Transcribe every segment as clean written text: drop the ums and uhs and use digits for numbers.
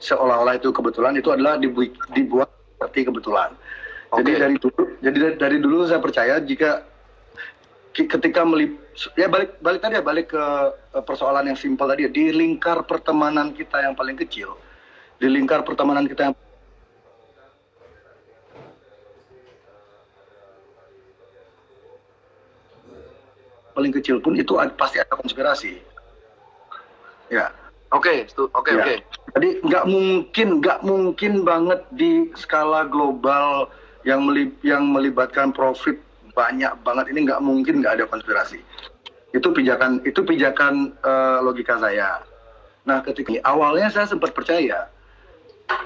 seolah-olah itu kebetulan, itu adalah dibuat seperti kebetulan. Jadi dari dulu saya percaya jika ketika balik ke persoalan yang simpel tadi, di lingkar pertemanan kita yang paling kecil, di lingkar pertemanan kita yang paling kecil pun itu pasti ada konspirasi. Ya. Oke. Jadi nggak mungkin banget di skala global yang melibatkan profit banyak banget, ini nggak mungkin nggak ada konspirasi. Itu pijakan logika saya. Nah, ketika awalnya saya sempat percaya.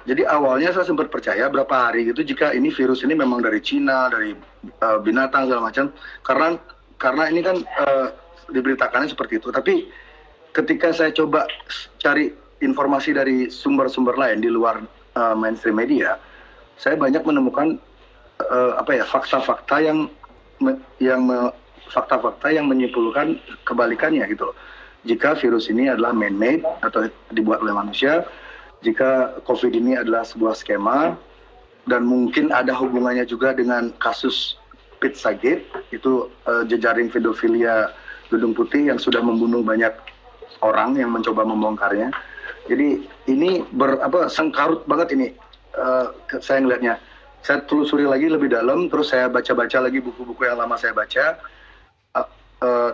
Jadi awalnya saya sempat percaya berapa hari gitu jika ini virus ini memang dari Cina, dari binatang segala macam. Karena ini kan diberitakannya seperti itu. Tapi ketika saya coba cari informasi dari sumber-sumber lain di luar mainstream media, saya banyak menemukan fakta-fakta yang menyimpulkan kebalikannya gitu loh. Jika virus ini adalah man-made atau dibuat oleh manusia, jika COVID ini adalah sebuah skema dan mungkin ada hubungannya juga dengan kasus Pizzagate, itu jejaring pedofilia Gedung Putih yang sudah membunuh banyak orang yang mencoba membongkarnya. Jadi ini sengkarut banget ini, saya ngelihatnya. Saya telusuri lagi lebih dalam, terus saya baca-baca lagi buku-buku yang lama saya baca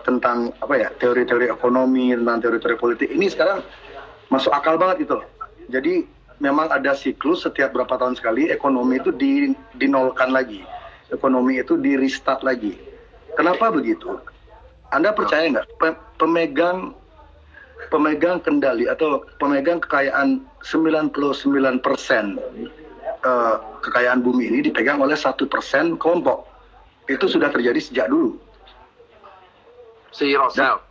tentang teori-teori ekonomi, tentang teori-teori politik. Ini sekarang masuk akal banget gitu loh. Jadi memang ada siklus setiap berapa tahun sekali ekonomi itu dinolkan lagi, ekonomi itu di-restart lagi. Kenapa begitu? Anda percaya nggak pemegang kendali atau pemegang kekayaan 99% kekayaan bumi ini dipegang oleh 1% kelompok. Itu sudah terjadi sejak dulu. Si Rothschild.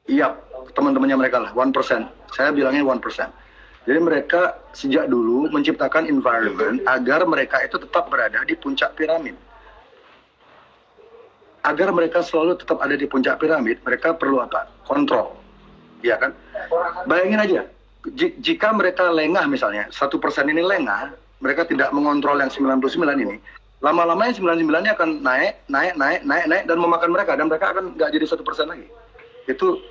Iya, teman-temannya mereka lah, 1%. Saya bilangnya 1%. Jadi mereka sejak dulu menciptakan environment agar mereka itu tetap berada di puncak piramid. Agar mereka selalu tetap ada di puncak piramid, mereka perlu apa? Kontrol. Ya kan? Bayangin aja, jika mereka lengah misalnya, 1% ini lengah, mereka tidak mengontrol yang 99 ini, lama-lama yang 99-nya akan naik, dan memakan mereka, dan mereka akan nggak jadi 1% lagi.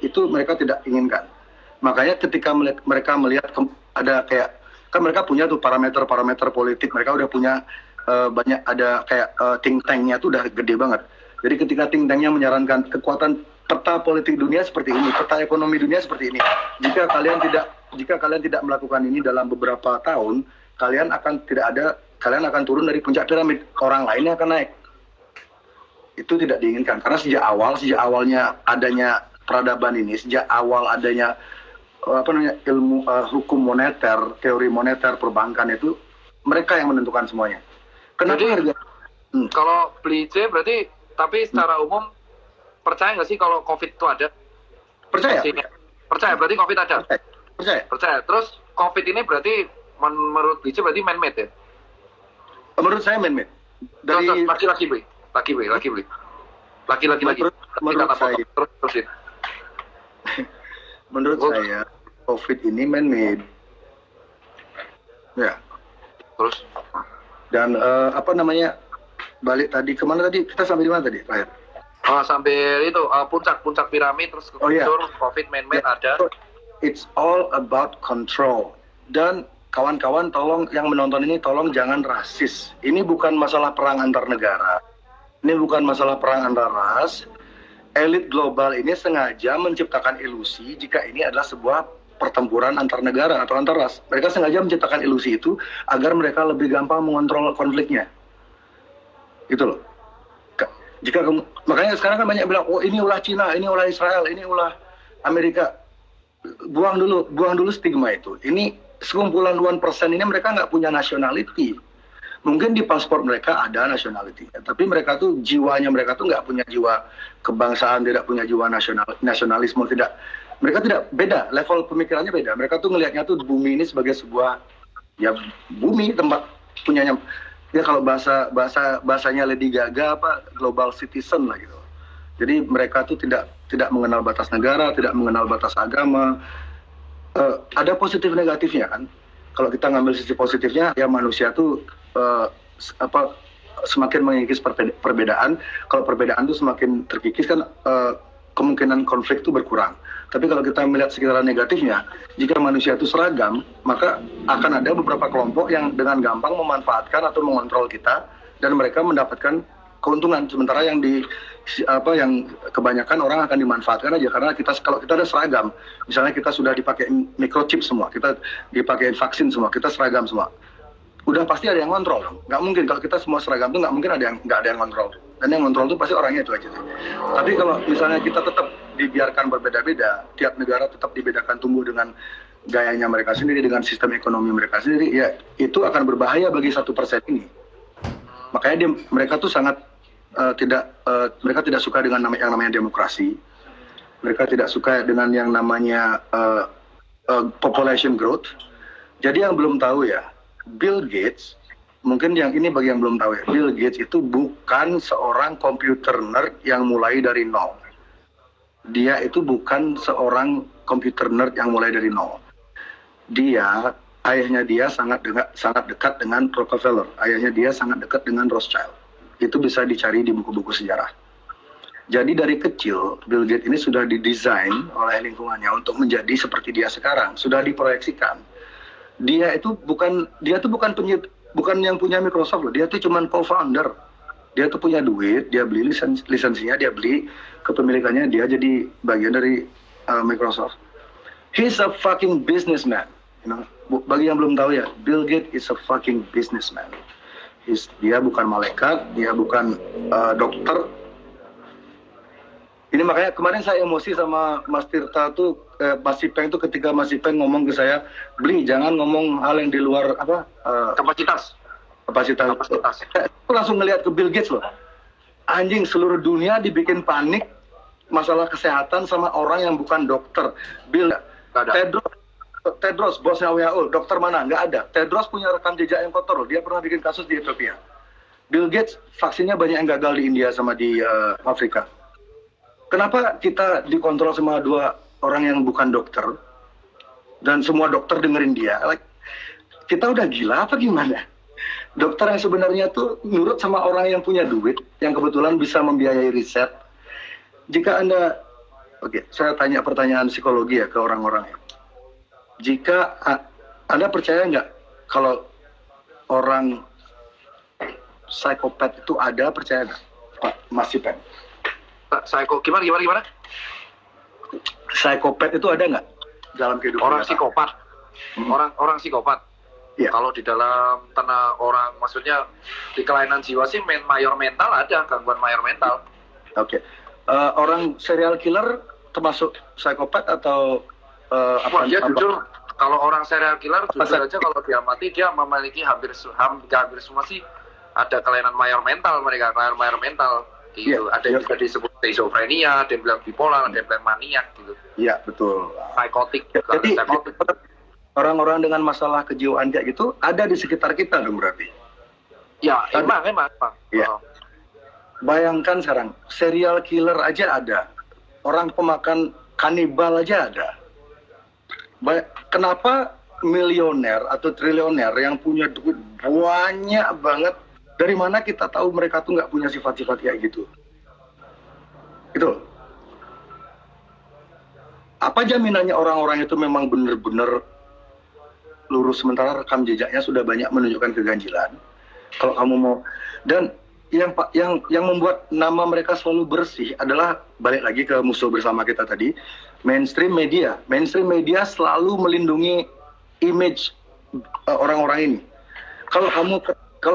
Itu mereka tidak inginkan. Makanya ketika mereka melihat ada kan mereka punya tuh parameter politik, mereka udah punya banyak, ada think tank-nya tuh udah gede banget. Jadi ketika think tank-nya menyarankan kekuatan peta politik dunia seperti ini, peta ekonomi dunia seperti ini, jika kalian tidak melakukan ini dalam beberapa tahun, kalian akan turun dari puncak piramid, orang lainnya akan naik. Itu tidak diinginkan, karena sejak awalnya adanya peradaban ini, sejak awal adanya ilmu hukum moneter, teori moneter perbankan, itu mereka yang menentukan semuanya. Kenapa jadi, kalau beli C berarti, tapi secara umum percaya nggak sih kalau COVID itu ada? Percaya. Percaya, berarti COVID ada? Percaya. Terus COVID ini berarti menurut BC berarti man-made ya? Menurut saya man-made. Dari laki-laki. Menurut saya COVID ini man-made. Ya. Terus? Dan balik tadi kemana tadi? Kita sampai di mana tadi, Pak? Sampai itu puncak piramid, terus COVID man-made ada. It's all about control. Dan kawan-kawan tolong yang menonton ini tolong jangan rasis. Ini bukan masalah perang antar negara. Ini bukan masalah perang antar ras. Elit global ini sengaja menciptakan ilusi jika ini adalah sebuah pertempuran antar negara atau antar ras. Mereka sengaja menciptakan ilusi itu agar mereka lebih gampang mengontrol konfliknya. Gitu loh. Makanya sekarang kan banyak bilang, oh ini ulah Cina, ini ulah Israel, ini ulah Amerika. Buang dulu stigma itu. Ini sekumpulan 1% ini mereka nggak punya nationality. Mungkin di paspor mereka ada nationality, tapi mereka tuh jiwanya mereka tuh nggak punya jiwa kebangsaan, tidak punya jiwa nasionalisme, tidak. Mereka tidak, beda, level pemikirannya beda. Mereka tuh ngelihatnya tuh bumi ini sebagai sebuah bumi, tempat punyanya. Ya kalau bahasanya Lady Gaga global citizen lah gitu. Jadi mereka tuh tidak mengenal batas negara, tidak mengenal batas agama. Ada positif negatifnya kan. Kalau kita ngambil sisi positifnya, ya manusia tuh semakin mengikis perbedaan. Kalau perbedaan tuh semakin terkikis kan kemungkinan konflik itu berkurang. Tapi kalau kita melihat sekitar negatifnya, jika manusia itu seragam, maka akan ada beberapa kelompok yang dengan gampang memanfaatkan atau mengontrol kita dan mereka mendapatkan keuntungan. Sementara yang yang kebanyakan orang akan dimanfaatkan aja karena kalau kita ada seragam, misalnya kita sudah dipakai microchip semua, kita dipakai vaksin semua, kita seragam semua. Udah pasti ada yang kontrol dong. Nggak mungkin kalau kita semua seragam tuh nggak mungkin nggak ada yang kontrol. Dan yang kontrol tuh pasti orangnya itu aja. Tapi kalau misalnya kita tetap dibiarkan berbeda-beda, tiap negara tetap dibedakan tumbuh dengan gayanya mereka sendiri, dengan sistem ekonomi mereka sendiri, ya itu akan berbahaya bagi 1% ini. Makanya mereka tuh sangat mereka tidak suka dengan yang namanya demokrasi. Mereka tidak suka dengan yang namanya population growth. Jadi yang belum tahu ya, Bill Gates, mungkin yang ini bagi yang belum tahu ya, Bill Gates itu bukan seorang computer nerd yang mulai dari nol. Dia itu bukan seorang computer nerd yang mulai dari nol. Ayahnya dia sangat dekat dengan Rockefeller. Ayahnya dia sangat dekat dengan Rothschild. Itu bisa dicari di buku-buku sejarah. Jadi dari kecil, Bill Gates ini sudah didesain oleh lingkungannya untuk menjadi seperti dia sekarang. Sudah diproyeksikan. Dia bukan yang punya Microsoft loh. Dia tuh cuma co-founder. Dia tuh punya duit, dia beli lisensinya, dia beli kepemilikannya, dia jadi bagian dari Microsoft. He's a fucking businessman. You know? Bagi yang belum tahu ya, Bill Gates is a fucking businessman. Dia bukan malaikat, dia bukan dokter. Ini makanya kemarin saya emosi sama Mas Tirta tuh, Mas Ipeng tuh ketika Mas Ipeng ngomong ke saya, Bli jangan ngomong hal yang di luar kapasitas. Aku langsung ngelihat ke Bill Gates loh. Anjing, seluruh dunia dibikin panik masalah kesehatan sama orang yang bukan dokter. Tedros, bosnya WHO, dokter mana? Nggak ada. Tedros punya rekam jejak yang kotor loh. Dia pernah bikin kasus di Ethiopia. Bill Gates vaksinnya banyak yang gagal di India sama di Afrika. Kenapa kita dikontrol sama dua orang yang bukan dokter dan semua dokter dengerin dia? Kita udah gila apa gimana? Dokter yang sebenarnya tuh nurut sama orang yang punya duit, yang kebetulan bisa membiayai riset. Jika Anda, saya tanya pertanyaan psikologi ya ke orang-orang ya. Jika Anda percaya nggak kalau orang psikopat itu ada, percaya nggak, Pak Mas Ipeng? Gimana? Psikopat itu ada nggak dalam kehidupan orang psikopat? Orang psikopat. Yeah. Kalau di dalam tanah orang, maksudnya di kelainan jiwa sih mayor mental ada, gangguan mayor mental. Oke. Orang serial killer termasuk psikopat atau dia jujur, kalau orang serial killer jujur aja kalau dia mati dia memiliki hampir semua sih ada kelainan mayor mental mereka, kelainan mayor mental. Gitu. Ada yang juga disebut schizophrenia, ada yang bilang bipolar, ada yang bilang maniak gitu. Iya, betul. Psikotik. Jadi orang-orang dengan masalah kejiwaan kayak gitu ada di sekitar kita dong berarti. Ya, emang. Ya. Bayangkan sekarang, serial killer aja ada. Orang pemakan kanibal aja ada. Kenapa milioner atau triliuner yang punya duit banyak banget, dari mana kita tahu mereka tuh nggak punya sifat-sifat kayak gitu? Gitu. Apa jaminannya orang-orang itu memang benar-benar lurus sementara rekam jejaknya sudah banyak menunjukkan keganjilan? Kalau kamu mau, dan yang membuat nama mereka selalu bersih adalah balik lagi ke musuh bersama kita tadi, mainstream media. Mainstream media selalu melindungi image orang-orang ini. Kalau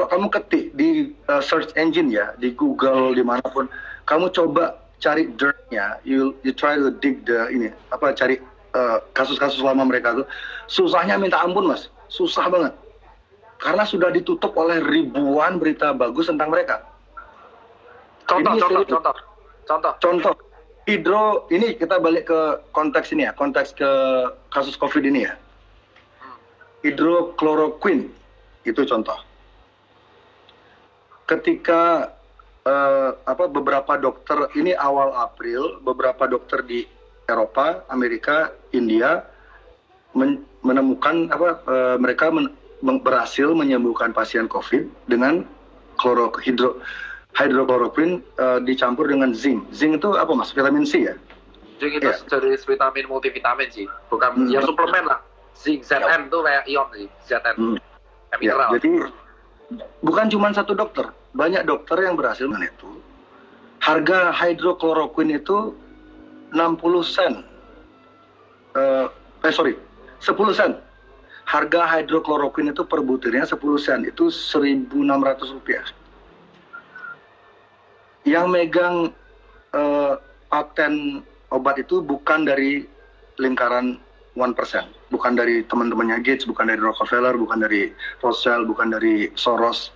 kamu ketik di search engine ya, di Google dimanapun, kamu coba cari dirt-nya, you try to dig cari kasus-kasus lama mereka tuh, susahnya minta ampun Mas, susah banget. Karena sudah ditutup oleh ribuan berita bagus tentang mereka. Contoh. Ini kita balik ke konteks ini ya, konteks ke kasus COVID ini ya. Hidrokloroquine itu contoh. Ketika beberapa dokter, ini awal April, beberapa dokter di Eropa, Amerika, India menemukan mereka berhasil menyembuhkan pasien COVID dengan hidrokloroquine dicampur dengan zinc. Zinc itu apa Mas? Vitamin C ya? Zinc itu jenis vitamin multivitamin sih, bukan ya suplemen lah. Zinc ZN itu kayak ion sih, ZN. Ya, jadi bukan cuma satu dokter, banyak dokter yang berhasil dengan itu. Harga hidrokloroquine itu 60 sen. 10 sen. Harga hidrokloroquine itu per butirnya 10 sen, itu 1.600 rupiah. Yang megang paten obat itu bukan dari lingkaran 1%, bukan dari teman-temannya Gates, bukan dari Rockefeller, bukan dari Rothschild, bukan dari Soros,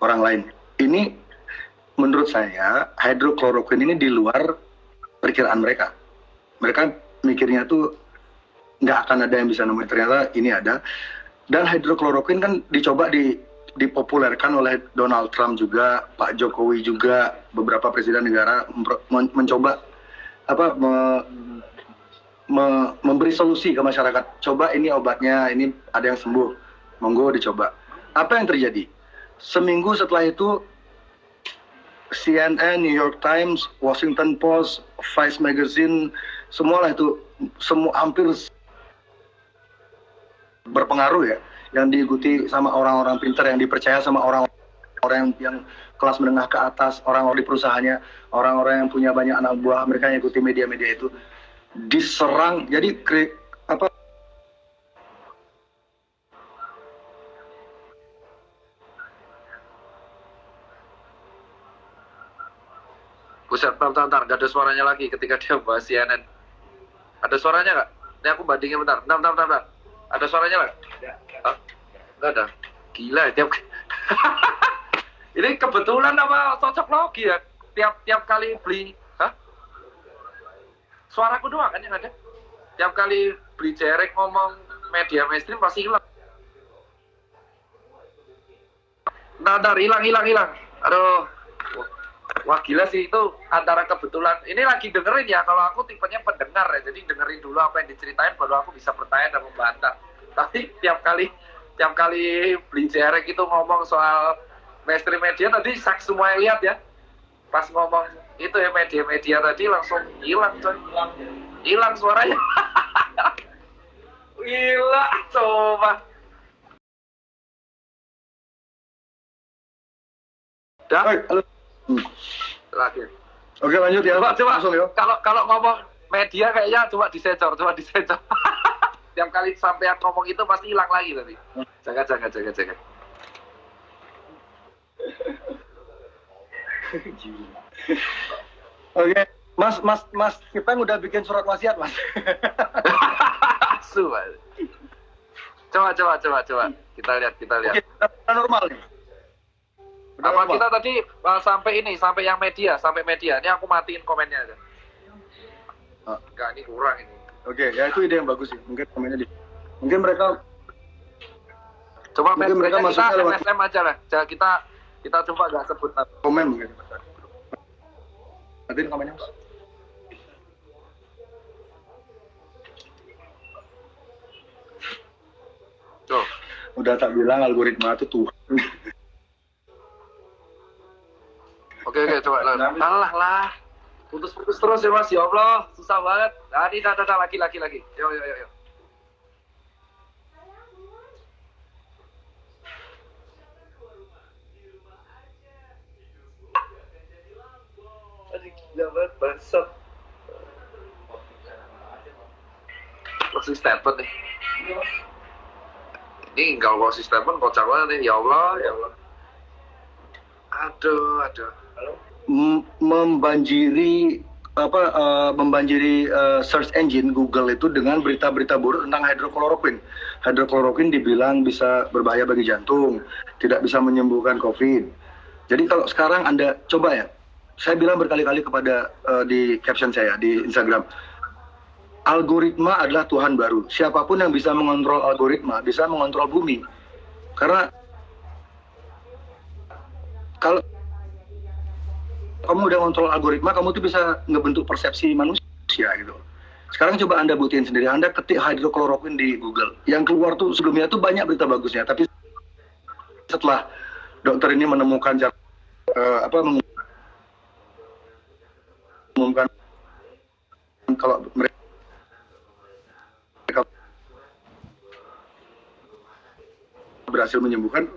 orang lain. Ini menurut saya hidrokloroquine ini di luar perkiraan mereka. Mereka mikirnya tuh nggak akan ada yang bisa nemuin, ternyata ini ada. Dan hidrokloroquine kan dicoba dipopulerkan oleh Donald Trump juga, Pak Jokowi juga, beberapa presiden negara mencoba memberi solusi ke masyarakat. Coba ini obatnya, ini ada yang sembuh, monggo dicoba. Apa yang terjadi? Seminggu setelah itu CNN, New York Times, Washington Post, Vice Magazine, semualah itu, hampir berpengaruh ya, yang diikuti sama orang-orang pintar, yang dipercaya sama orang-orang yang kelas menengah ke atas, orang-orang di perusahaannya, orang-orang yang punya banyak anak buah, mereka yang ikuti media-media itu, diserang. Jadi Buset, bentar, gak ada suaranya lagi ketika dia bahas CNN. Ada suaranya nggak? Ini aku bandingin bentar. Ada suaranya nggak? Nggak ada. Gila, tiap ini kebetulan apa cocok logi ya? Tiap kali beli, suaraku doang kan yang ada. Tiap kali beli jerek ngomong media mainstream pasti hilang. Bentar, hilang. Aduh. Wah gila sih, itu antara kebetulan. Ini lagi dengerin ya, kalau aku tipenya pendengar ya, jadi dengerin dulu apa yang diceritain baru aku bisa bertanya dan membantah. Tapi tiap kali beli jerek itu ngomong soal mainstream media tadi, semua yang lihat ya, pas ngomong itu ya media tadi langsung hilang coy, hilang suaranya. Gila, coba. Dah. Lagi. Oke, lanjut ya. Coba. Kalau ngomong media kayaknya coba disensor. Tiap kali sampai ngomong itu pasti hilang lagi tadi. Jaga. Oke, Mas, kita udah bikin surat wasiat, Mas. Coba. Kita lihat. Oke, kita normal nih. Apa kita tadi sampai yang media. Ini aku matiin komennya aja. Enggak, ini kurang ini. Oke, ya itu ide yang bagus sih. Mungkin komennya mungkin mereka coba mereka kita lewat MSM aja lah. Kita coba nggak sebut komen mungkin. Matiin komennya, Mas. Tuh. Udah tak bilang algoritma itu Tuhan. Oke, coba lah. Putus terus ya Mas, ya Allah, susah banget. Nah, ini dah, lagi. Yo. Aduh, gila banget, bangsat. Closing statement nih. Ini kalau closing statement kocak banget nih, ya Allah. Aduh. Membanjiri search engine Google itu dengan berita-berita buruk tentang hidrokloroquine. Hidrokloroquine dibilang bisa berbahaya bagi jantung, tidak bisa menyembuhkan COVID. Jadi kalau sekarang Anda coba ya, saya bilang berkali-kali kepada di caption saya di Instagram, algoritma adalah Tuhan baru. Siapapun yang bisa mengontrol algoritma bisa mengontrol bumi. Karena kalau kamu udah ngontrol algoritma, kamu tuh bisa ngebentuk persepsi manusia gitu. Sekarang coba Anda buktiin sendiri, Anda ketik hidrokloroquine di Google. Yang keluar tuh sebelumnya tuh banyak berita bagusnya, tapi setelah dokter ini menemukan cara mengumumkan kalau mereka berhasil menyembuhkan,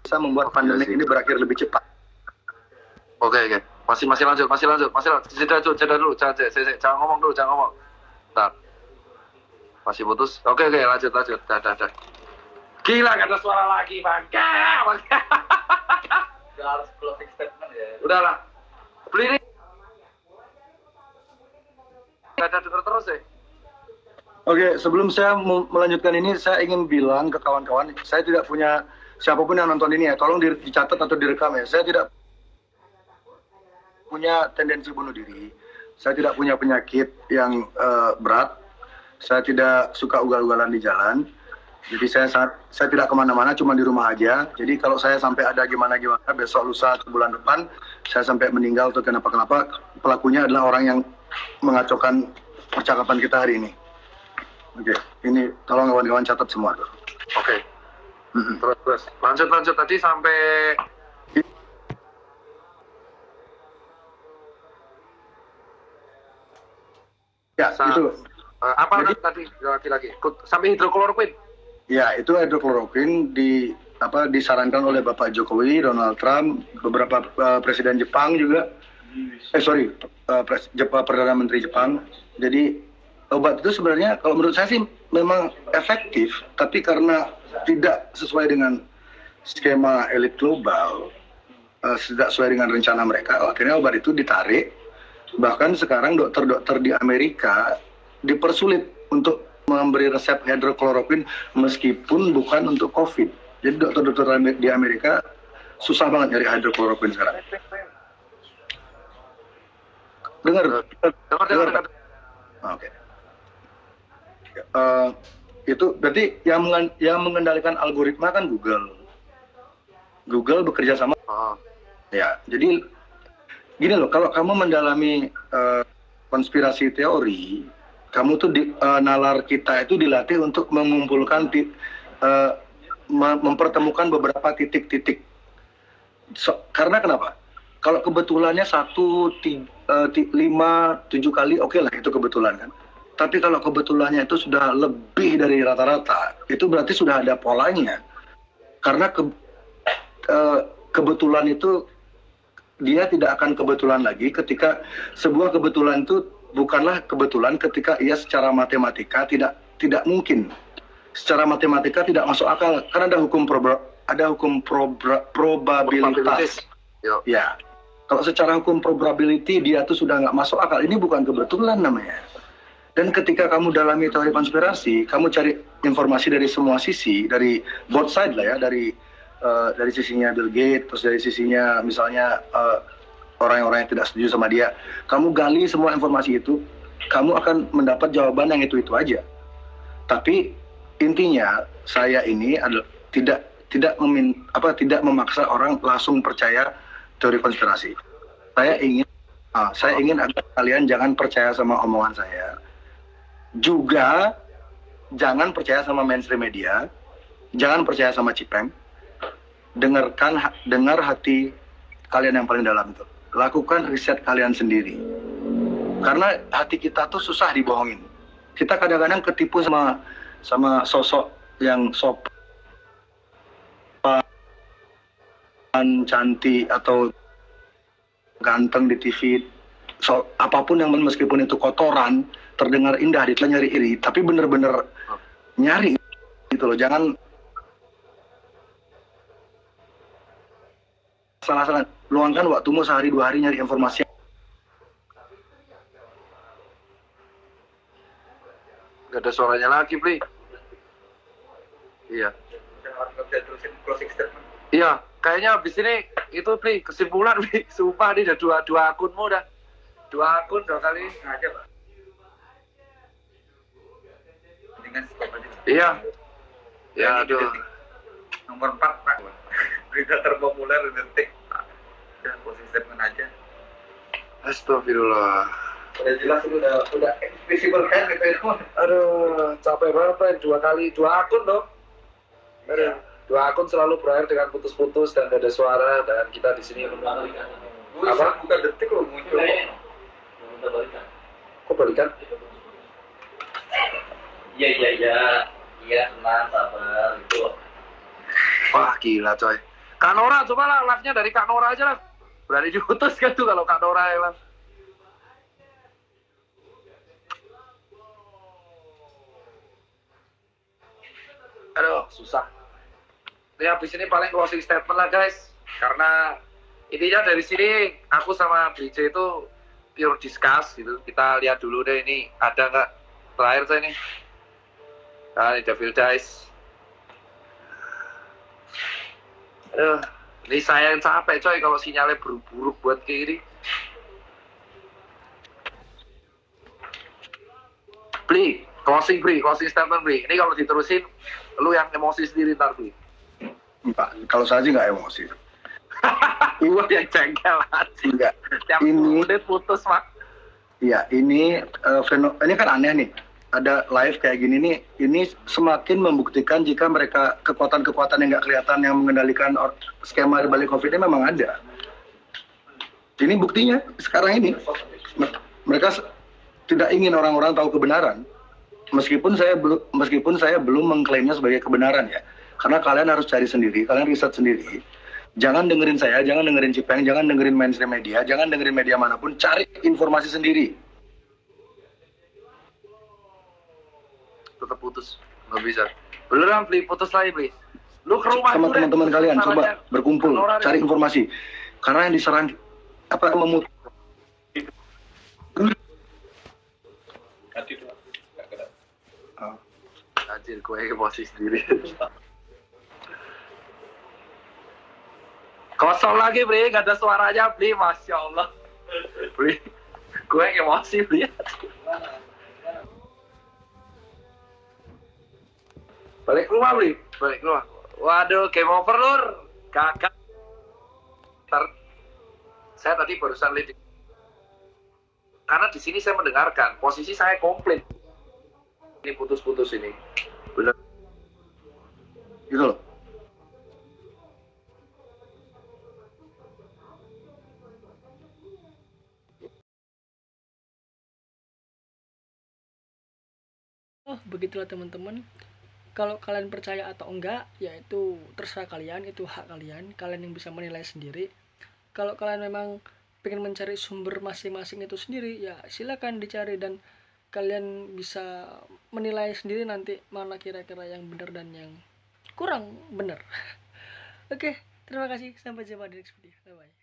bisa membuat pandemi ini berakhir lebih cepat. Oke. Masih lanjut. Jeda dulu. Jangan ngomong dulu, jangan ngomong. Bentar. Masih putus. Oke, lanjut. Dah. Gila, gak ada suara lagi, bangga. Udah harus closing statement ya. Udahlah. Beli ini. Gak ada denger terus ya. Oke, sebelum saya melanjutkan ini, saya ingin bilang ke kawan-kawan, saya tidak punya siapapun yang nonton ini ya, tolong dicatat atau direkam ya. Saya tidak punya tendensi bunuh diri, saya tidak punya penyakit yang berat, saya tidak suka ugal-ugalan di jalan, jadi saya tidak kemana-mana, cuma di rumah aja. Jadi kalau saya sampai ada gimana-gimana, besok, lusa, atau bulan depan, saya sampai meninggal atau kenapa-kenapa, pelakunya adalah orang yang mengacaukan percakapan kita hari ini. Oke, ini tolong kawan-kawan catat semua tuh. Oke. Terus. Lanjut tadi sampai ya itu. Apa jadi, tadi lagi sampai hidrokloroquine? Ya, itu hidrokloroquine disarankan oleh Bapak Jokowi, Donald Trump, beberapa presiden Jepang juga. Perdana Menteri Jepang. Jadi obat itu sebenarnya kalau menurut saya sih memang efektif, tapi karena tidak sesuai dengan skema elit global, tidak sesuai dengan rencana mereka, akhirnya obat itu ditarik. Bahkan sekarang dokter-dokter di Amerika dipersulit untuk memberi resep hidrokloroquine meskipun bukan untuk COVID. Jadi dokter-dokter di Amerika susah banget nyari hidrokloroquine sekarang. Dengar. Oke. Itu berarti yang mengendalikan algoritma kan Google. Google bekerja sama. Ya, jadi gini loh, kalau kamu mendalami konspirasi teori, kamu tuh nalar kita itu dilatih untuk mengumpulkan mempertemukan beberapa titik-titik. Karena kenapa? Kalau kebetulannya 1, 5, 7 kali, oke lah itu kebetulan kan. Tapi kalau kebetulannya itu sudah lebih dari rata-rata, itu berarti sudah ada polanya. Karena kebetulan itu dia tidak akan kebetulan lagi ketika sebuah kebetulan itu bukanlah kebetulan ketika ia secara matematika tidak mungkin. Secara matematika tidak masuk akal karena ada hukum probabilitas. Ya. Kalau secara hukum probability dia tuh sudah nggak masuk akal. Ini bukan kebetulan namanya. Dan ketika kamu dalami teori konspirasi, kamu cari informasi dari semua sisi, dari both side lah ya, dari sisinya Bill Gates, terus dari sisinya misalnya orang-orang yang tidak setuju sama dia. Kamu gali semua informasi itu, kamu akan mendapat jawaban yang itu-itu aja. Tapi intinya saya ini adalah tidak memaksa orang langsung percaya teori konspirasi. Saya ingin agar kalian jangan percaya sama omongan saya. Juga jangan percaya sama mainstream media, jangan percaya sama Cipeng. Dengar hati kalian yang paling dalam itu. Lakukan riset kalian sendiri. Karena hati kita tuh susah dibohongin. Kita kadang-kadang ketipu sama sosok yang sopan, cantik atau ganteng di TV. Apapun yang meskipun itu kotoran, terdengar indah di telinga iri, tapi bener-bener nyari gitu loh. Jangan salah luangkan waktumu sehari 2 hari nyari informasi. Gak ada suaranya lagi, Bli. Iya. Iya, kayaknya habis ini itu, Bli, kesimpulan, Bli. Sumpah nih udah dua akunmu dah. 2 akun 2 kali aja, Pak. Iya. Ya, aduh. Nomor 4, Pak. Berita terpopuler di detik. Dan posisi statement aja. Astagfirullah. Udah jelas itu udah invisible hand gitu ya. Aduh, capek banget Bray. Dua akun dong. Aduh, dua akun selalu berakhir dengan putus-putus dan gak ada suara, dan kita di sini Apa? Bukan detik loh muncul. kok balikan? Iya, tenang, sabar gitu. Wah gila coy. Kak Nora, coba lah live-nya dari Kak Nora aja lah. Berani diputus kan tuh kalau Kak Nora ya lah. Aduh, susah. Ini habis ini paling closing statement lah guys. Karena intinya dari sini aku sama BJ itu pure discuss gitu. Kita lihat dulu deh ini ada nggak terakhir saya nih. Nah, ini Devil Dice. Aduh, ini saya yang capek coy kalau sinyalnya buruk buat kayak gini. Bli, closing statement Bli. Ini kalau diterusin, lu yang emosi sendiri ntar Bli. Pak, kalau saya sih nggak emosi. Gua yang jengkel aja. Enggak. Tiap Ini- menit putus Mak. Iya, ini ini kan aneh nih. Ada live kayak gini nih, ini semakin membuktikan jika mereka kekuatan-kekuatan yang nggak kelihatan yang mengendalikan skema di balik COVID ini memang ada. Ini buktinya sekarang ini mereka tidak ingin orang-orang tahu kebenaran. Meskipun saya belum mengklaimnya sebagai kebenaran ya. Karena kalian harus cari sendiri, kalian riset sendiri. Jangan dengerin saya, jangan dengerin Cipeng, jangan dengerin mainstream media, jangan dengerin media manapun, cari informasi sendiri. Tetap putus, nggak bisa. Beneran Bli, putus lagi Bli. Lu ke rumah Sama dulu deh, teman-teman terus kalian caranya. coba berkumpul, Nora deh. cari informasi. Karena yang diserang memut Nanti dulu. Anjir, gue emosi sendiri. Kosong lagi Bli, gak ada suaranya Bli, Masya Allah. Bli, gue emosi Bli. Balik rumah Bli, balik rumah. Waduh, game over lur. Kakak. Saya tadi barusan lihat. Karena di sini saya mendengarkan, posisi saya komplit. Ini putus-putus ini. Bener. gitu loh. Oh, begitulah teman-teman. Kalau kalian percaya atau enggak, ya itu terserah kalian, itu hak kalian. Kalian yang bisa menilai sendiri. Kalau kalian memang pengen mencari sumber masing-masing itu sendiri, ya silakan dicari dan kalian bisa menilai sendiri nanti mana kira-kira yang benar dan yang kurang benar. Oke, terima kasih. Sampai jumpa di next video. Bye-bye.